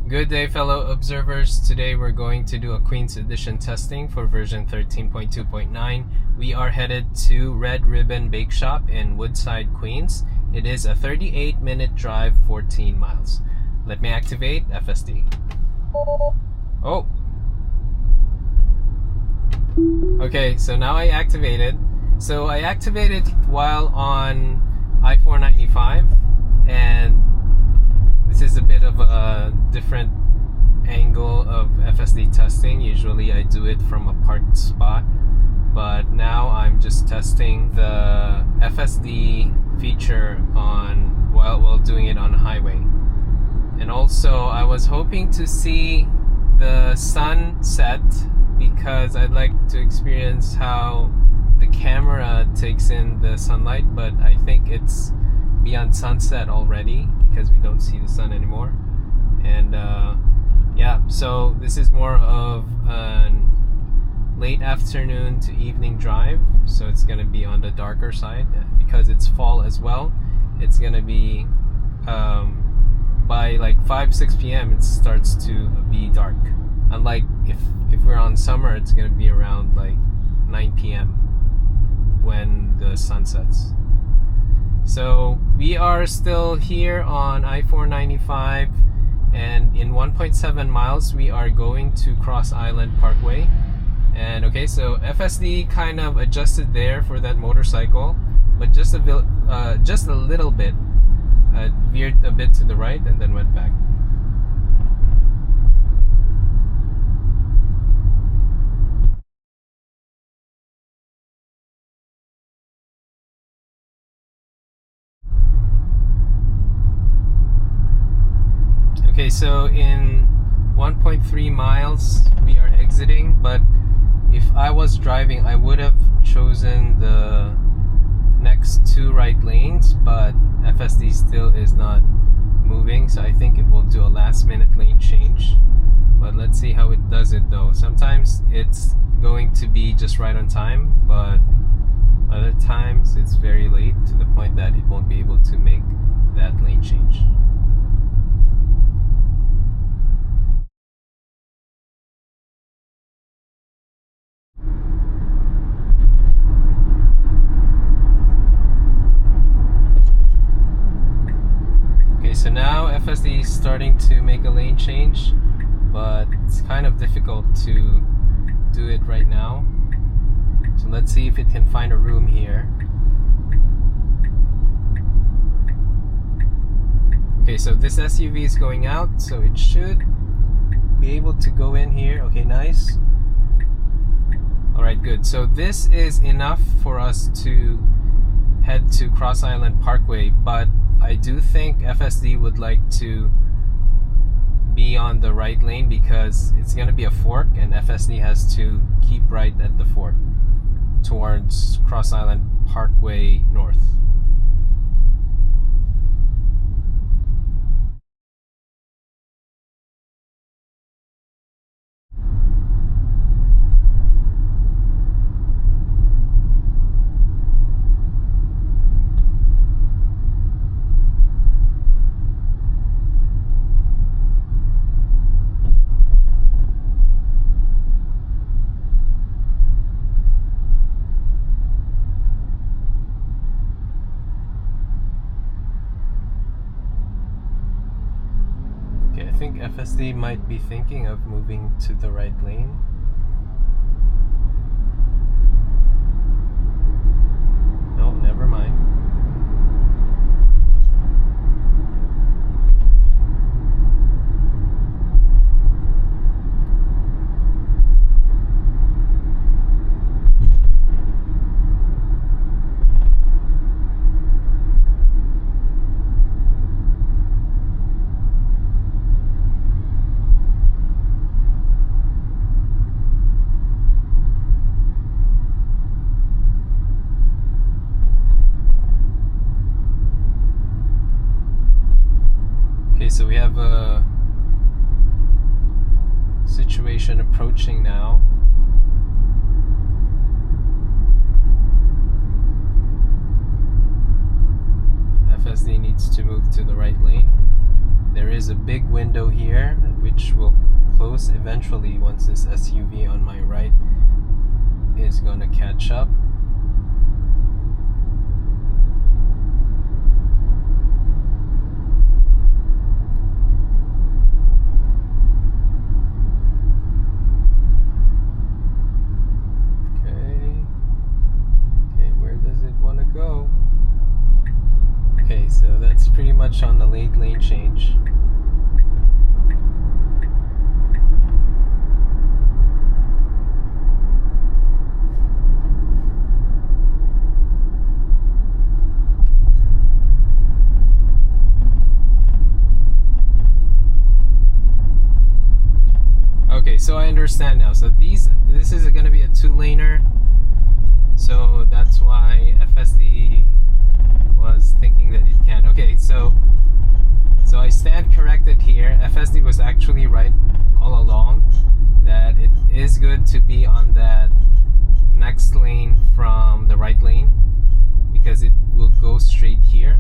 Good day, fellow observers. Today we're going to do a Queens Edition testing for version 13.2.9. We are headed to Red Ribbon Bakeshop in Woodside, Queens. It is a 38-minute drive, 14 miles. Let me activate FSD. Oh! Okay, so now I activated. So I activated while on I-495, and this is a bit of a different angle of FSD testing. Usually I do it from a parked spot, but now I'm just testing the FSD feature on while doing it on a highway. And also I was hoping to see the sun set because I'd like to experience how the camera takes in the sunlight, but I think it's beyond sunset already because we don't see the sun anymore. And yeah, so this is more of a late afternoon to evening drive, so it's gonna be on the darker side because it's fall as well. It's gonna be by like 5-6 p.m. it starts to be dark. Unlike if we're on summer, it's gonna be around like 9 p.m. when the sun sets. So we are still here on I-495, and in 1.7 miles we are going to Cross Island Pkwy. And okay, so FSD kind of adjusted there for that motorcycle, but just a little bit. Veered a bit to the right and then went back. Okay, so in 1.3 miles we are exiting, but if I was driving I would have chosen the next two right lanes, but FSD still is not moving, so I think it will do a last minute lane change. But let's see how it does it though. Sometimes it's going to be just right on time, but other times it's very late to the point that it won't be able to make that lane change. So now FSD is starting to make a lane change, but it's kind of difficult to do it right now. So let's see if it can find a room here. Okay, so this SUV is going out, so it should be able to go in here. Okay, nice. Alright, good. So this is enough for us to head to Cross Island Pkwy, but I do think FSD would like to be on the right lane because it's going to be a fork and FSD has to keep right at the fork towards Cross Island Pkwy North. I think FSD might be thinking of moving to the right lane. No, never mind. So we have a situation approaching now. FSD needs to move to the right lane. There is a big window here that we close eventually once this SUV on my right is going to catch up. Okay, so that's pretty much on the late lane change. Okay, so I understand now. So this is going to be a 2-laner. So that's why FSD was thinking that it can. Okay, so I stand corrected here. FSD was actually right all along that it is good to be on that next lane from the right lane because it will go straight here.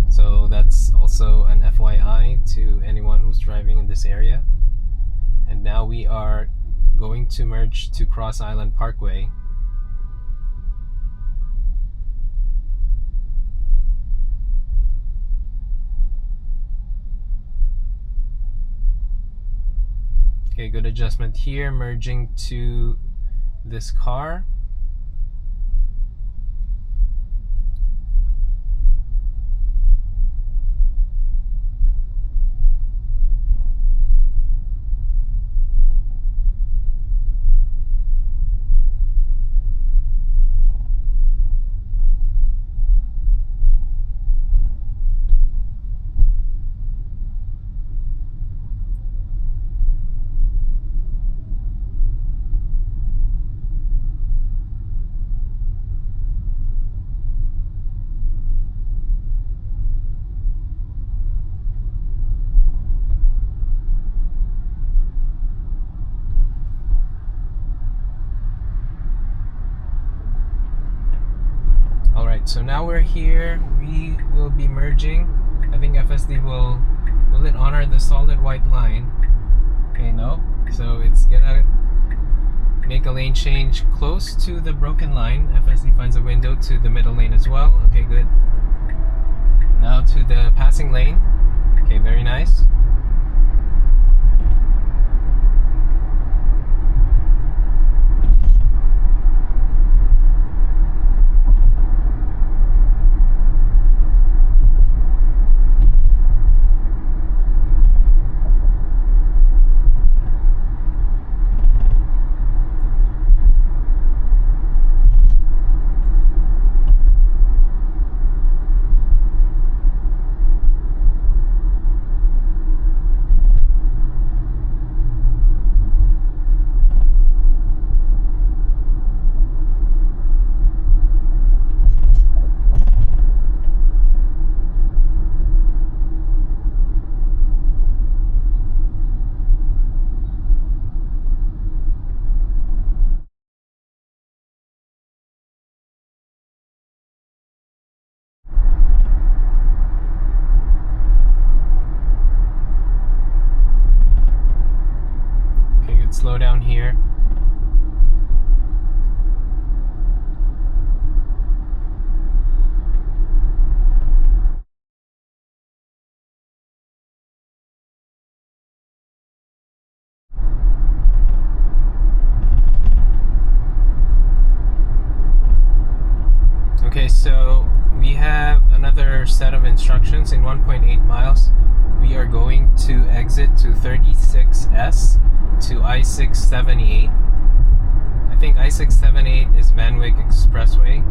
So that's also an FYI to anyone who's driving in this area. And now we are going to merge to Cross Island Pkwy. Okay, good adjustment here, merging to this car. So now we're here, we will be merging. I think FSD will it honor the solid white line? Okay, no. So it's gonna make a lane change close to the broken line. FSD finds a window to the middle lane as well. Okay, good. Now to the passing lane. Okay, very nice. Slow down here. Okay, so we have another set of instructions. In 1.8 miles, we are going to exit to 36S to I-678. I think I-678 is Van Wyck Expressway.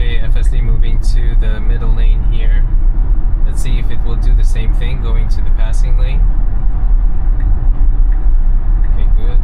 FSD moving to the middle lane here. Let's see if it will do the same thing going to the passing lane. Okay, good.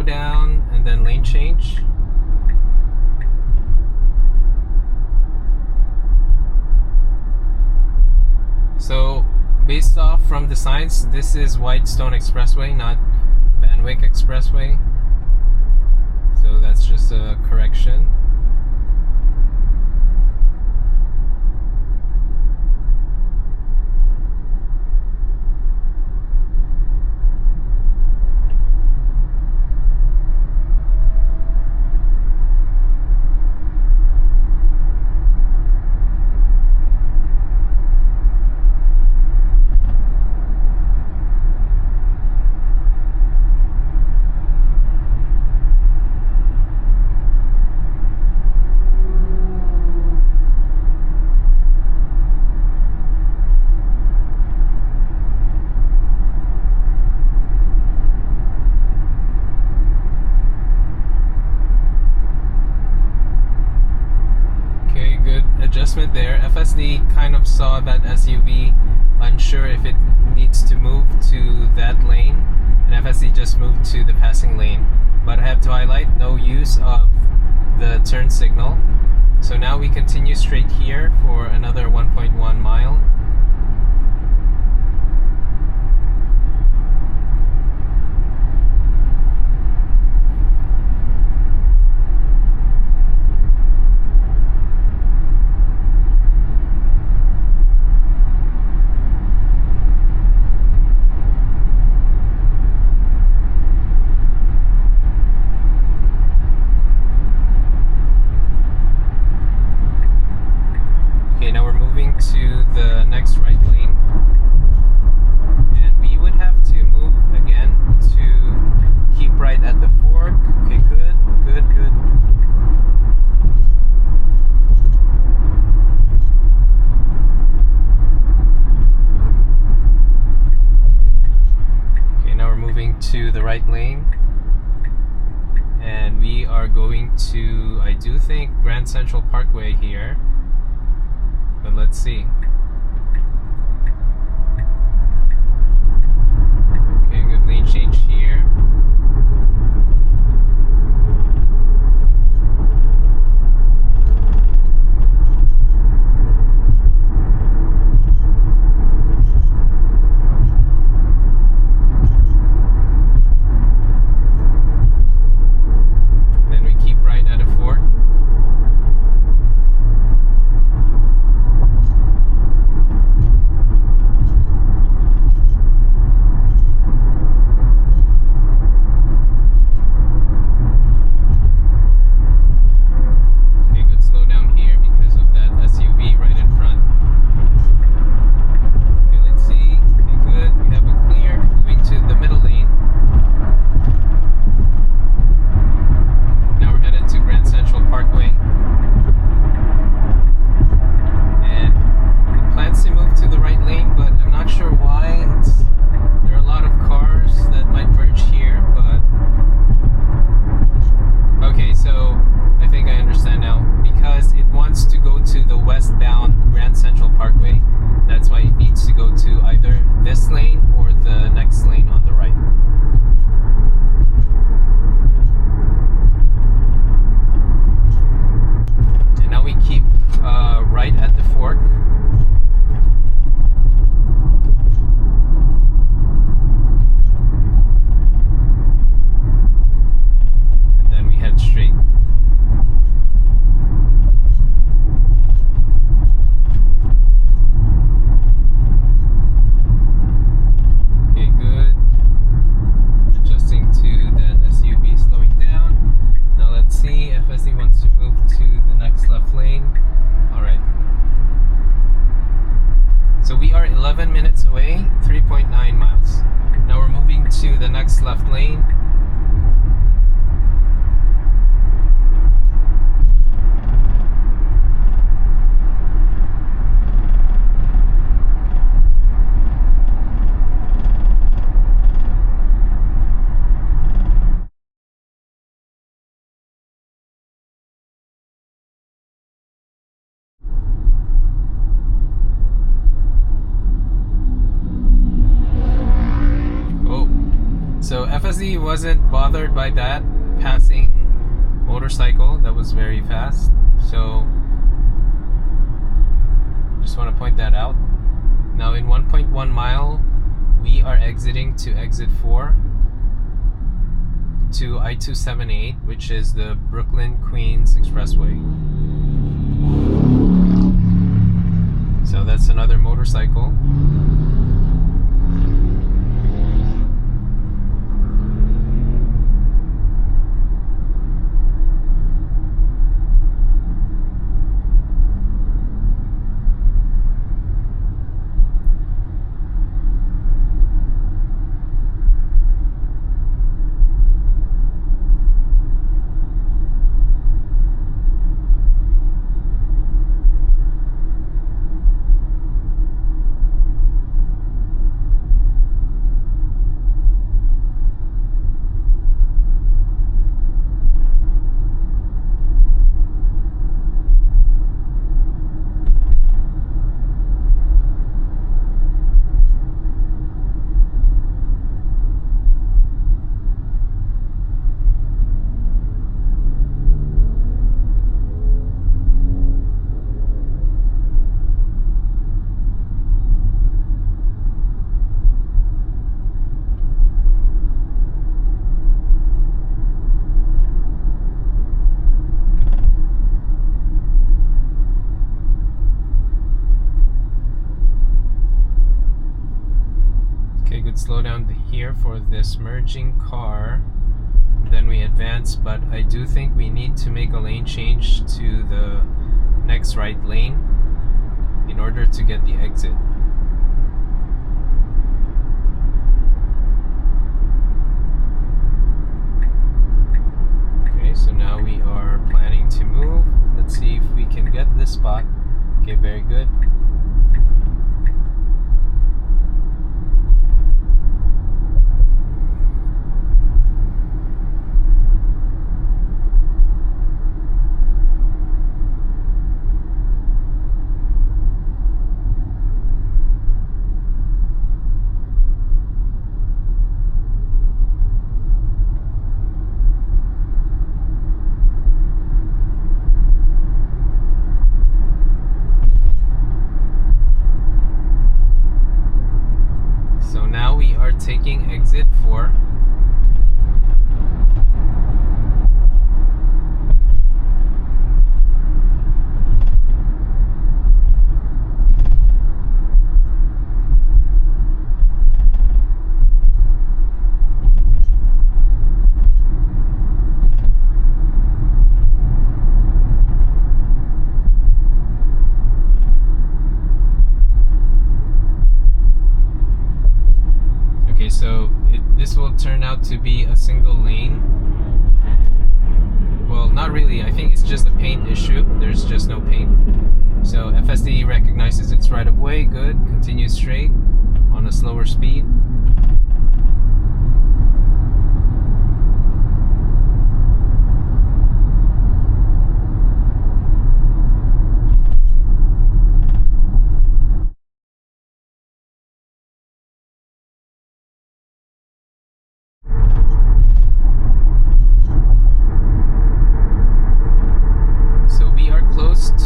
slowdown and then lane change. So based off from the signs, this is Whitestone Expressway, not Van Wyck Expressway. So that's just a correction. Adjustment there. FSD kind of saw that SUV, unsure if it needs to move to that lane, and FSD just moved to the passing lane. But I have to highlight, no use of the turn signal. So now we continue straight here for another 1.1 mile. To the next right lane, and we would have to move again to keep right at the fork. Okay, good. Okay, now we're moving to the right lane, and we are going to, I do think, Grand Central Parkway here. But let's see. Okay, good lane change here. Then we keep right at a fork. FSD wasn't bothered by that passing motorcycle that was very fast. So just want to point that out. Now in 1.1 mile, we are exiting to exit 4 to I-278, which is the Brooklyn-Queens Expressway. So that's another motorcycle. Slow down here for this merging car, then we advance, but I do think we need to make a lane change to the next right lane in order to get the exit. Okay, so now we are planning to move. Let's see if we can get this spot. Okay, very good. Taking exit 4. So this will turn out to be a single lane. Well, not really. I think it's just a paint issue. There's just no paint. So FSD recognizes its right of way. Good. Continue straight on a slower speed.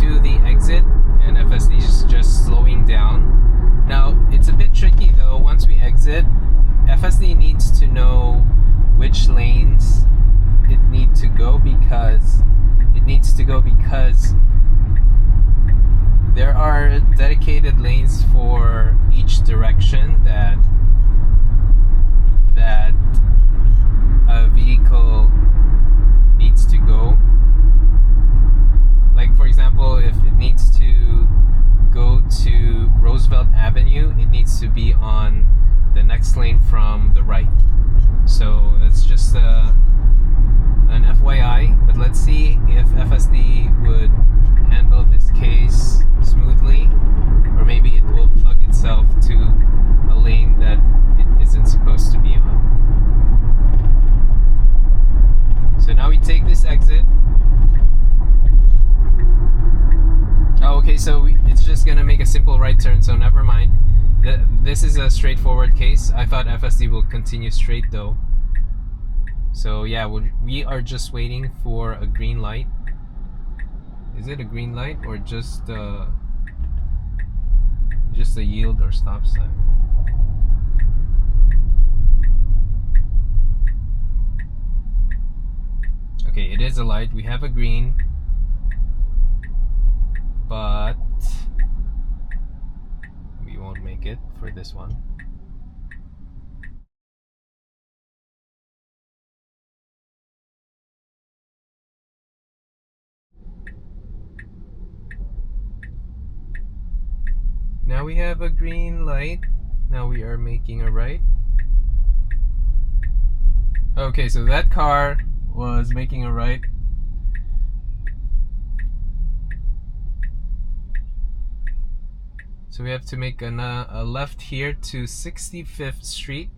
To the exit, and FSD is just slowing down. Now it's a bit tricky though. Once we exit, FSD needs to know which lanes it needs to go because there are dedicated lanes for each direction that a vehicle needs to go. Like for example, if it needs to go to Roosevelt Avenue, it needs to be on the next lane from the right. So that's just an FYI, but let's see if FSD would handle this case smoothly, or maybe it will plug itself to a lane that it isn't supposed to be on. So now we take this exit. Oh, okay, so it's just gonna make a simple right turn, so never mind. This is a straightforward case. I thought FSD will continue straight though. So yeah, we are just waiting for a green light. Is it a green light or just a yield or stop sign? Okay, it is a light. We have a green, but we won't make it for this one. Now we have a green light. Now we are making a right. Okay, so that car was making a right. So we have to make a left here to 65th Street.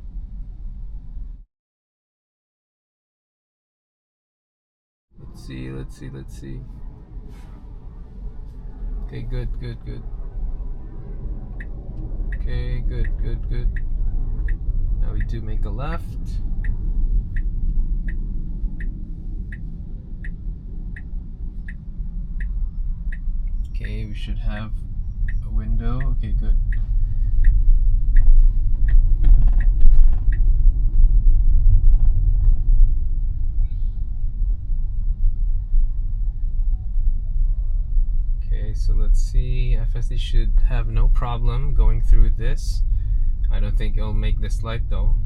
Let's see. Okay, good. Okay, good. Now we do make a left. Okay, we should have a window. Okay, good. Okay, so let's see. FSD should have no problem going through this. I don't think it'll make this light though.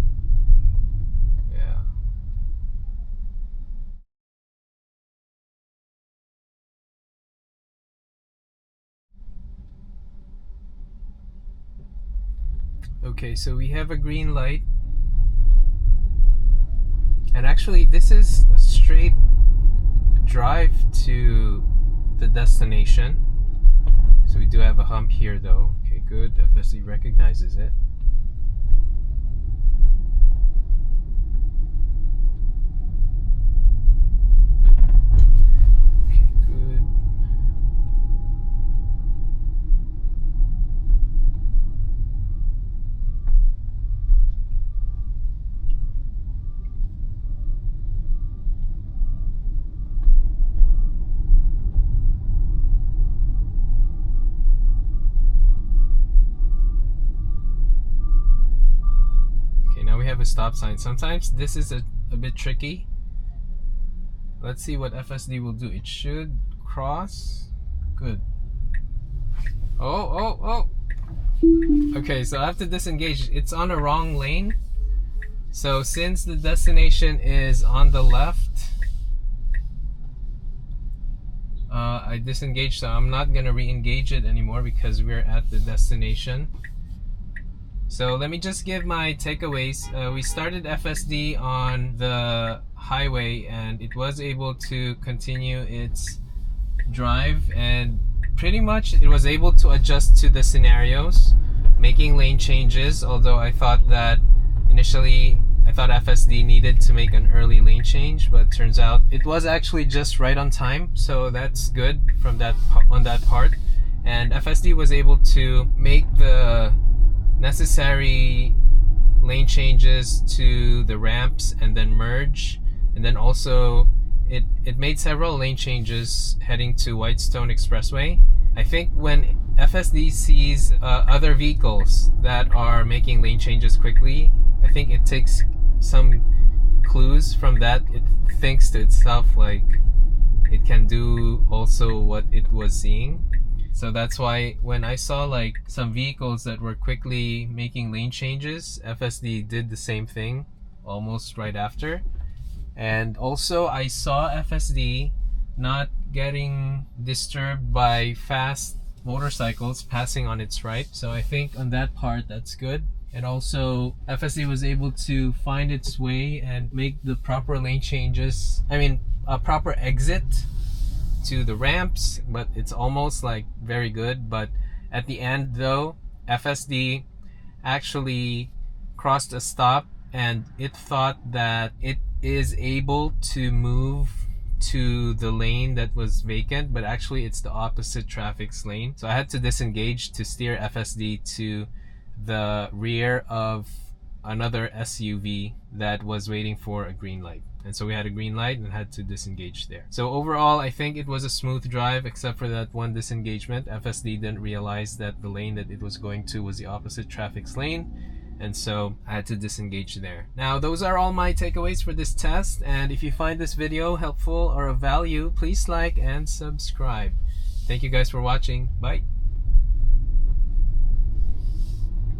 Yeah. Okay, so we have a green light. And actually this is a straight drive to the destination. So we do have a hump here though. Okay, good. FSD recognizes it. Okay, good. Have a stop sign. Sometimes this is a bit tricky. Let's see what FSD will do. It should cross. Good. Oh. Okay, so I have to disengage. It's on a wrong lane. So since the destination is on the left, I disengaged, so I'm not gonna re-engage it anymore because we're at the destination. So let me just give my takeaways. We started FSD on the highway and it was able to continue its drive, and pretty much it was able to adjust to the scenarios, making lane changes, although I thought that initially FSD needed to make an early lane change, but turns out it was actually just right on time, so that's good from on that part. And FSD was able to make the necessary lane changes to the ramps and then merge, and then also it made several lane changes heading to Whitestone Expressway. I think when FSD sees other vehicles that are making lane changes quickly, I think it takes some clues from that. It thinks to itself like it can do also what it was seeing. So that's why when I saw like some vehicles that were quickly making lane changes, FSD did the same thing almost right after. And also I saw FSD not getting disturbed by fast motorcycles passing on its right. So I think on that part, that's good. And also FSD was able to find its way and make the proper lane changes. I mean, a proper exit to the ramps, but it's almost like very good. But at the end though, FSD actually crossed a stop and it thought that it is able to move to the lane that was vacant, but actually it's the opposite traffic's lane. So I had to disengage to steer FSD to the rear of another SUV that was waiting for a green light. And so we had a green light and had to disengage there. So overall, I think it was a smooth drive except for that one disengagement. FSD didn't realize that the lane that it was going to was the opposite traffic's lane. And so I had to disengage there. Now, those are all my takeaways for this test. And if you find this video helpful or of value, please like and subscribe. Thank you guys for watching. Bye.